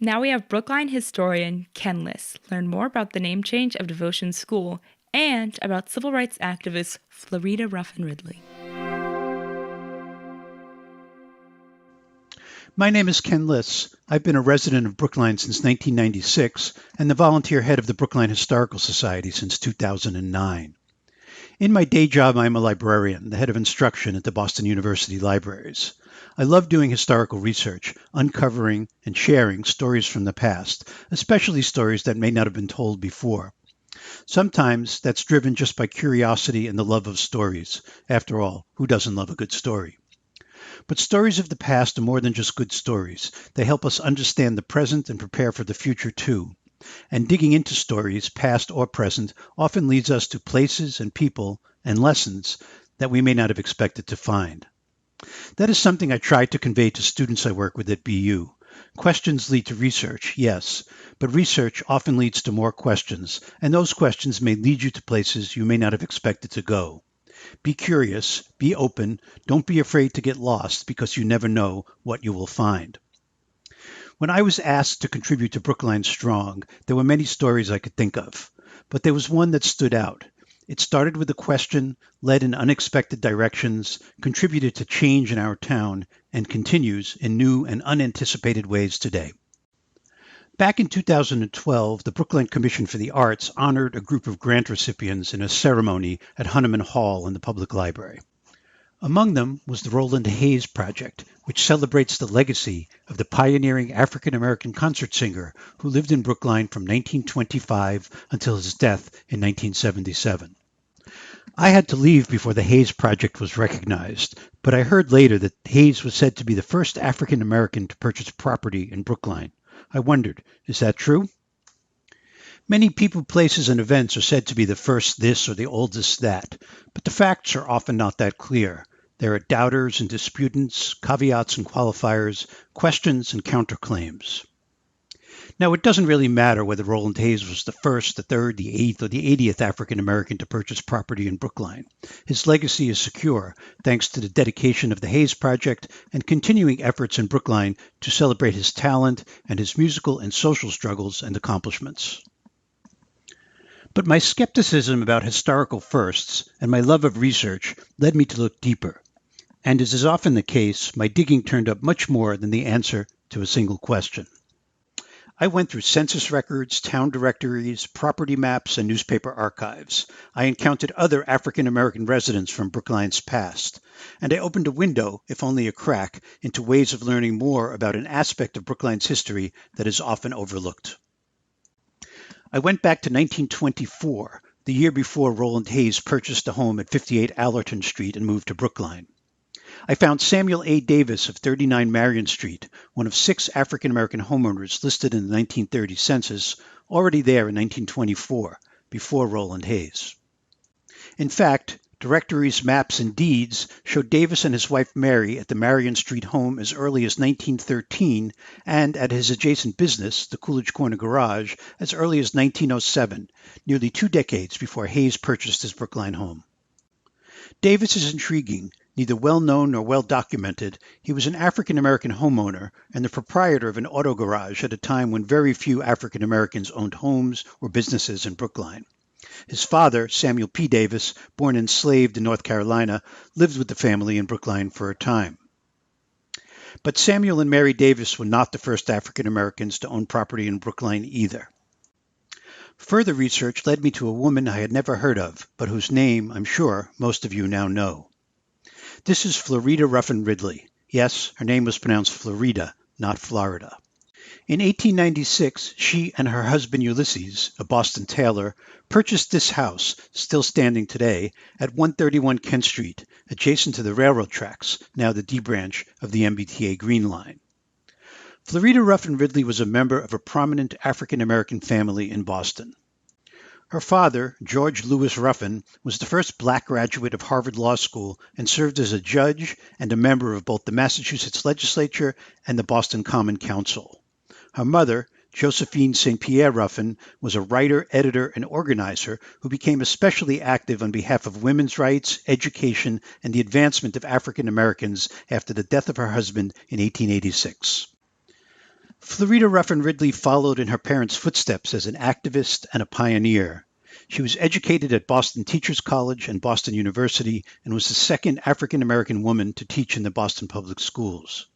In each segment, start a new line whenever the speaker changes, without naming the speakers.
Now we have Brookline historian Ken Liss learn more about the name change of Devotion School and about civil rights activist Florida Ruffin-Ridley.
My name is Ken Liss. I've been a resident of Brookline since 1996 and the volunteer head of the Brookline Historical Society since 2009. In my day job, I'm a librarian, the head of instruction at the Boston University Libraries. I love doing historical research, uncovering and sharing stories from the past, especially stories that may not have been told before. Sometimes that's driven just by curiosity and the love of stories. After all, who doesn't love a good story? But stories of the past are more than just good stories. They help us understand the present and prepare for the future too. And digging into stories, past or present, often leads us to places and people and lessons that we may not have expected to find. That is something I try to convey to students I work with at BU. Questions lead to research, yes, but research often leads to more questions, and those questions may lead you to places you may not have expected to go. Be curious, be open, don't be afraid to get lost because you never know what you will find. When I was asked to contribute to Brookline Strong, there were many stories I could think of, but there was one that stood out. It started with a question, led in unexpected directions, contributed to change in our town, and continues in new and unanticipated ways today. Back in 2012, the Brookline Commission for the Arts honored a group of grant recipients in a ceremony at Hunneman Hall in the public library. Among them was the Roland Hayes Project, which celebrates the legacy of the pioneering African-American concert singer who lived in Brookline from 1925 until his death in 1977. I had to leave before the Hayes Project was recognized, but I heard later that Hayes was said to be the first African-American to purchase property in Brookline. I wondered, is that true? Many people, places, and events are said to be the first this or the oldest that, but the facts are often not that clear. There are doubters and disputants, caveats and qualifiers, questions and counterclaims. Now, it doesn't really matter whether Roland Hayes was the first, the third, the eighth, or the 80th African American to purchase property in Brookline. His legacy is secure thanks to the dedication of the Hayes Project and continuing efforts in Brookline to celebrate his talent and his musical and social struggles and accomplishments. But my skepticism about historical firsts and my love of research led me to look deeper. And as is often the case, my digging turned up much more than the answer to a single question. I went through census records, town directories, property maps, and newspaper archives. I encountered other African American residents from Brookline's past, and I opened a window, if only a crack, into ways of learning more about an aspect of Brookline's history that is often overlooked. I went back to 1924, the year before Roland Hayes purchased a home at 58 Allerton Street and moved to Brookline. I found Samuel A. Davis of 39 Marion Street, one of 6 African-American homeowners listed in the 1930 census, already there in 1924, before Roland Hayes. In fact, directories, maps, and deeds show Davis and his wife Mary at the Marion Street home as early as 1913 and at his adjacent business, the Coolidge Corner Garage, as early as 1907, nearly 2 decades before Hayes purchased his Brookline home. Davis is intriguing. Neither well-known nor well-documented, he was an African-American homeowner and the proprietor of an auto garage at a time when very few African-Americans owned homes or businesses in Brookline. His father, Samuel P. Davis, born enslaved in North Carolina, lived with the family in Brookline for a time. But Samuel and Mary Davis were not the first African-Americans to own property in Brookline either. Further research led me to a woman I had never heard of, but whose name, I'm sure, most of you now know. This is Florida Ruffin-Ridley. Yes, her name was pronounced Florida, not Florida. In 1896, she and her husband Ulysses, a Boston tailor, purchased this house, still standing today, at 131 Kent Street, adjacent to the railroad tracks, now the D branch of the MBTA Green Line. Florida Ruffin-Ridley was a member of a prominent African-American family in Boston. Her father, George Lewis Ruffin, was the first black graduate of Harvard Law School and served as a judge and a member of both the Massachusetts legislature and the Boston Common Council. Her mother, Josephine St. Pierre Ruffin, was a writer, editor, and organizer who became especially active on behalf of women's rights, education, and the advancement of African Americans after the death of her husband in 1886. Florida Ruffin-Ridley followed in her parents' footsteps as an activist and a pioneer. She was educated at Boston Teachers College and Boston University and was the second African-American woman to teach in the Boston Public Schools.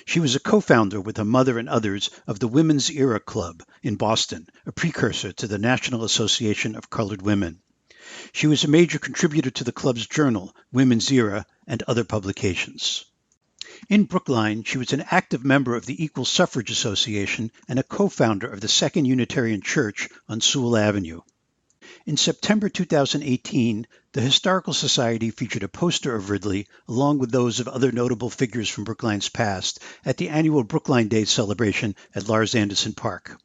She was a co-founder with her mother and others of the Women's Era Club in Boston, a precursor to the National Association of Colored Women. She was a major contributor to the club's journal, Women's Era, and other publications. In Brookline, she was an active member of the Equal Suffrage Association and a co-founder of the Second Unitarian Church on Sewell Avenue. In September 2018, the Historical Society featured a poster of Ridley, along with those of other notable figures from Brookline's past, at the annual Brookline Day celebration at Lars Anderson Park.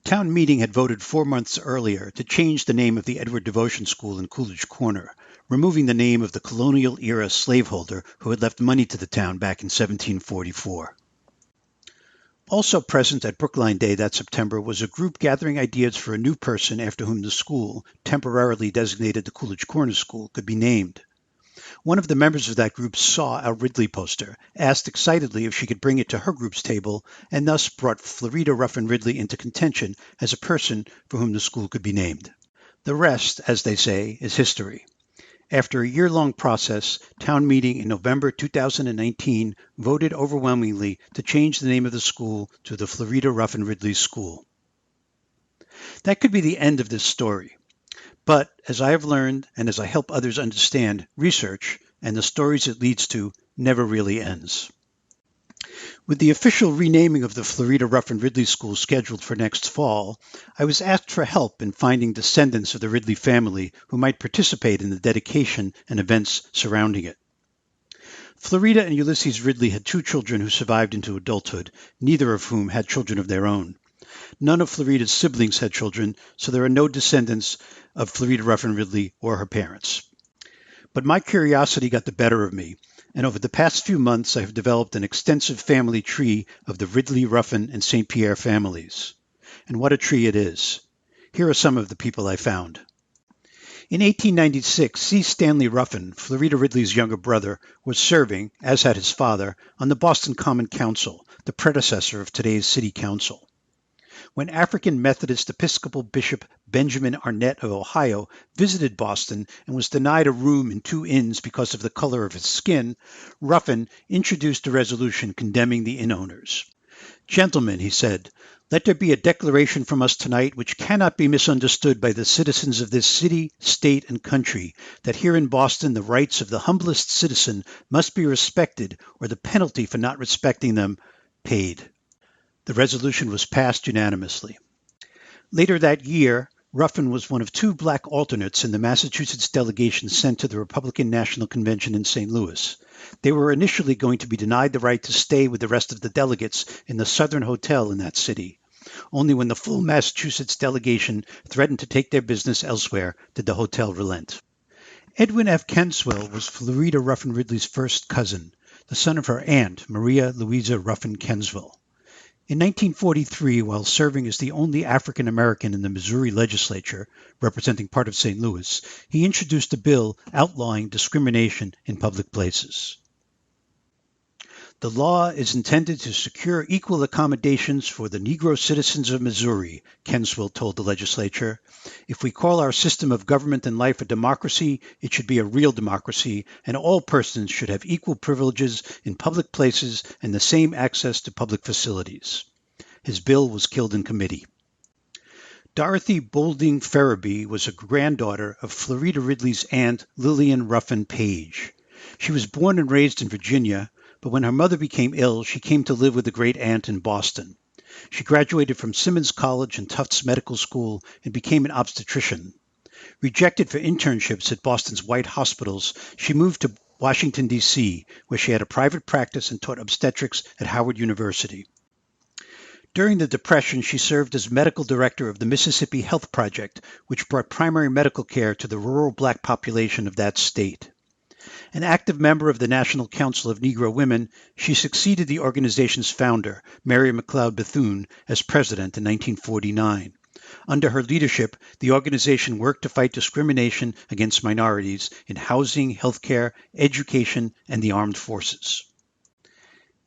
Town meeting had voted 4 months earlier to change the name of the Edward Devotion School in Coolidge Corner, removing the name of the colonial-era slaveholder who had left money to the town back in 1744. Also present at Brookline Day that September was a group gathering ideas for a new person after whom the school, temporarily designated the Coolidge Corner School, could be named. One of the members of that group saw our Ridley poster, asked excitedly if she could bring it to her group's table, and thus brought Florida Ruffin-Ridley into contention as a person for whom the school could be named. The rest, as they say, is history. After a year-long process, town meeting in November 2019 voted overwhelmingly to change the name of the school to the Florida Ruffin-Ridley School. That could be the end of this story. But as I have learned, and as I help others understand, research, and the stories it leads to, never really ends. With the official renaming of the Florida Ruffin-Ridley School scheduled for next fall, I was asked for help in finding descendants of the Ridley family who might participate in the dedication and events surrounding it. Florida and Ulysses Ridley had 2 children who survived into adulthood, neither of whom had children of their own. None of Florida's siblings had children, so there are no descendants of Florida Ruffin-Ridley or her parents. But my curiosity got the better of me, and over the past few months I have developed an extensive family tree of the Ridley, Ruffin, and St. Pierre families. And what a tree it is. Here are some of the people I found. In 1896, C. Stanley Ruffin, Florida Ridley's younger brother, was serving, as had his father, on the Boston Common Council, the predecessor of today's City Council. When African Methodist Episcopal Bishop Benjamin Arnett of Ohio visited Boston and was denied a room in 2 inns because of the color of his skin, Ruffin introduced a resolution condemning the inn owners. "Gentlemen," he said, "let there be a declaration from us tonight which cannot be misunderstood by the citizens of this city, state, and country, that here in Boston the rights of the humblest citizen must be respected or the penalty for not respecting them paid." The resolution was passed unanimously. Later that year, Ruffin was one of 2 black alternates in the Massachusetts delegation sent to the Republican National Convention in St. Louis. They were initially going to be denied the right to stay with the rest of the delegates in the Southern Hotel in that city. Only when the full Massachusetts delegation threatened to take their business elsewhere did the hotel relent. Edwin F. Kenswell was Florida Ruffin-Ridley's first cousin, the son of her aunt, Maria Louisa Ruffin Kenswell. In 1943, while serving as the only African American in the Missouri legislature, representing part of St. Louis, he introduced a bill outlawing discrimination in public places. "The law is intended to secure equal accommodations for the Negro citizens of Missouri," Kenswell told the legislature. "If we call our system of government and life a democracy, it should be a real democracy, and all persons should have equal privileges in public places and the same access to public facilities." His bill was killed in committee. Dorothy Boulding Ferriby was a granddaughter of Florida Ridley's aunt Lillian Ruffin Page. She was born and raised in Virginia, but when her mother became ill, she came to live with a great-aunt in Boston. She graduated from Simmons College and Tufts Medical School and became an obstetrician. Rejected for internships at Boston's White Hospitals, she moved to Washington, D.C., where she had a private practice and taught obstetrics at Howard University. During the Depression, she served as medical director of the Mississippi Health Project, which brought primary medical care to the rural black population of that state. An active member of the National Council of Negro Women, she succeeded the organization's founder, Mary McLeod Bethune, as president in 1949. Under her leadership, the organization worked to fight discrimination against minorities in housing, healthcare, education, and the armed forces.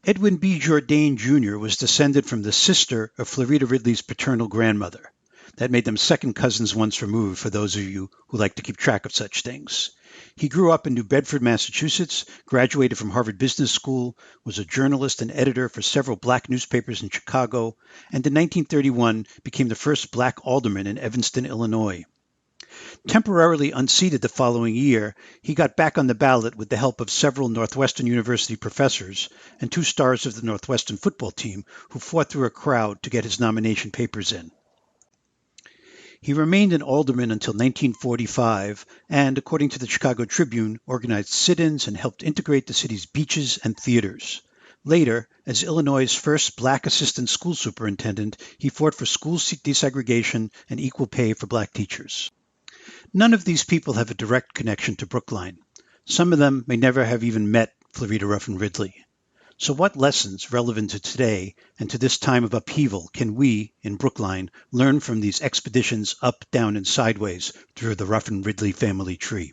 Edwin B. Jourdain Jr. was descended from the sister of Florida-Ridley's paternal grandmother. That made them second cousins once removed, for those of you who like to keep track of such things. He grew up in New Bedford, Massachusetts, graduated from Harvard Business School, was a journalist and editor for several black newspapers in Chicago, and in 1931 became the first black alderman in Evanston, Illinois. Temporarily unseated the following year, he got back on the ballot with the help of several Northwestern University professors and two stars of the Northwestern football team who fought through a crowd to get his nomination papers in. He remained an alderman until 1945 and, according to the Chicago Tribune, organized sit-ins and helped integrate the city's beaches and theaters. Later, as Illinois' first black assistant school superintendent, he fought for school desegregation and equal pay for black teachers. None of these people have a direct connection to Brookline. Some of them may never have even met Florida Ruffin-Ridley. So what lessons relevant to today and to this time of upheaval can we, in Brookline, learn from these expeditions up, down, and sideways through the Ruffin-Ridley family tree?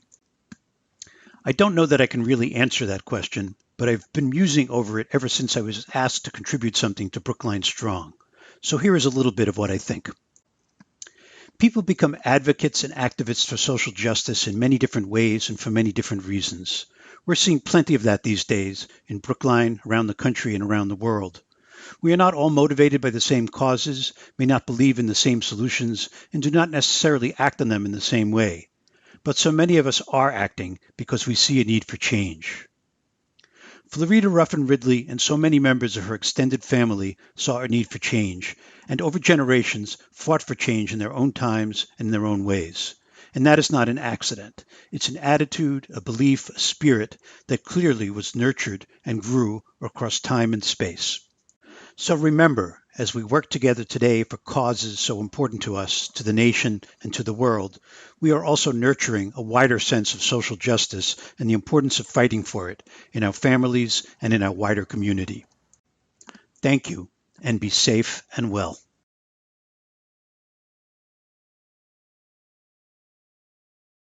I don't know that I can really answer that question, but I've been musing over it ever since I was asked to contribute something to Brookline Strong. So here is a little bit of what I think. People become advocates and activists for social justice in many different ways and for many different reasons. We're seeing plenty of that these days in Brookline, around the country, and around the world. We are not all motivated by the same causes, may not believe in the same solutions, and do not necessarily act on them in the same way. But so many of us are acting because we see a need for change. Florida Ruffin-Ridley and so many members of her extended family saw a need for change, and over generations fought for change in their own times and in their own ways. And that is not an accident. It's an attitude, a belief, a spirit that clearly was nurtured and grew across time and space. So remember, as we work together today for causes so important to us, to the nation, and to the world, we are also nurturing a wider sense of social justice and the importance of fighting for it in our families and in our wider community. Thank you, and be safe and well.